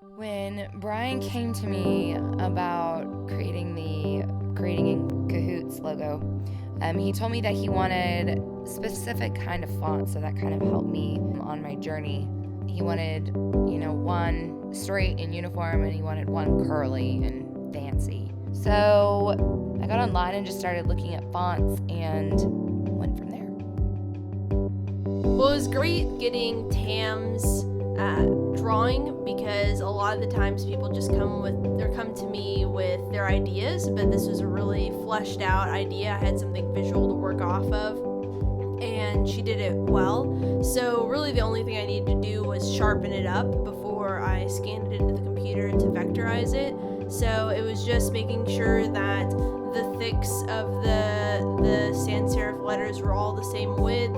When Brian came to me about creating the Creating In Cahoots logo, he told me that he wanted specific kind of font, so that kind of helped me on my journey. He wanted, one straight and uniform, and he wanted one curly and fancy. So I got online and just started looking at fonts and went from there. Well, it was great getting Tam's drawing, because a lot of the times people just come to me with their ideas, but this was a really fleshed out idea. I had something visual to work off of, and she did it well. So really the only thing I needed to do was sharpen it up before I scanned it into the computer to vectorize it. So it was just making sure that the thicks of the sans serif letters were all the same width,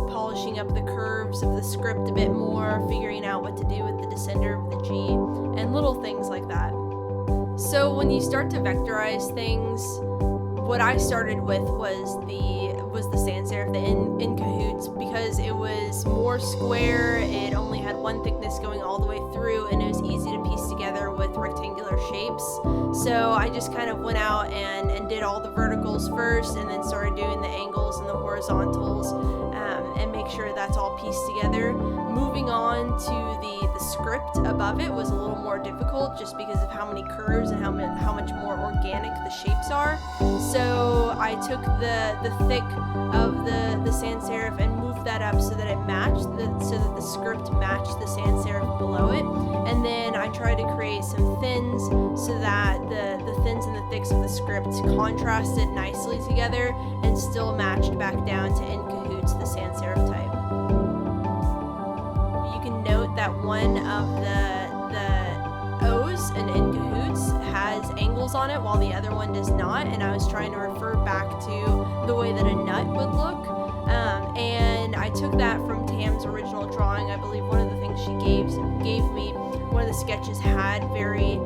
polishing up the curves of the script a bit more, figuring out what to do with the descender of the G, and little things like that. So when you start to vectorize things, what I started with was the sans serif, the in Cahoots, because it was more square, it only had one thickness going all the way through, and it was easy to piece together with rectangular shapes. So I just kind of went out and did all the verticals first, and then started doing the angles and the horizontals, and make sure that's all pieced together. Moving on to the script above it was a little more difficult, just because of how many curves and how much more organic the shapes are. So I took the thick of the sans serif and moved that up so that it matched, so that the script matched the sans serif below it. And then I tried to create some thins so that the thins and the thicks of the script contrasted nicely together and still matched back down to In Cahoots, the sans serif type. You can note that one of the O's in Cahoots has angles on it while the other one does not, and I was trying to refer back to the way that a nut would look. And I took that from Tam's original drawing. I believe one of the things she gave me, one of the sketches had very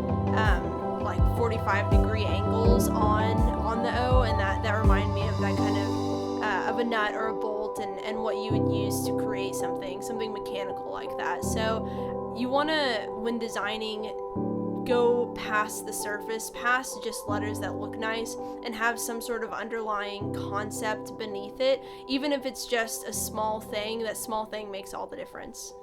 45-degree angles on the O, and that reminded me of that kind of a nut or a bolt, and what you would use to create something mechanical like that. So you want to, when designing, go past the surface, past just letters that look nice, and have some sort of underlying concept beneath it. Even if it's just a small thing, that small thing makes all the difference.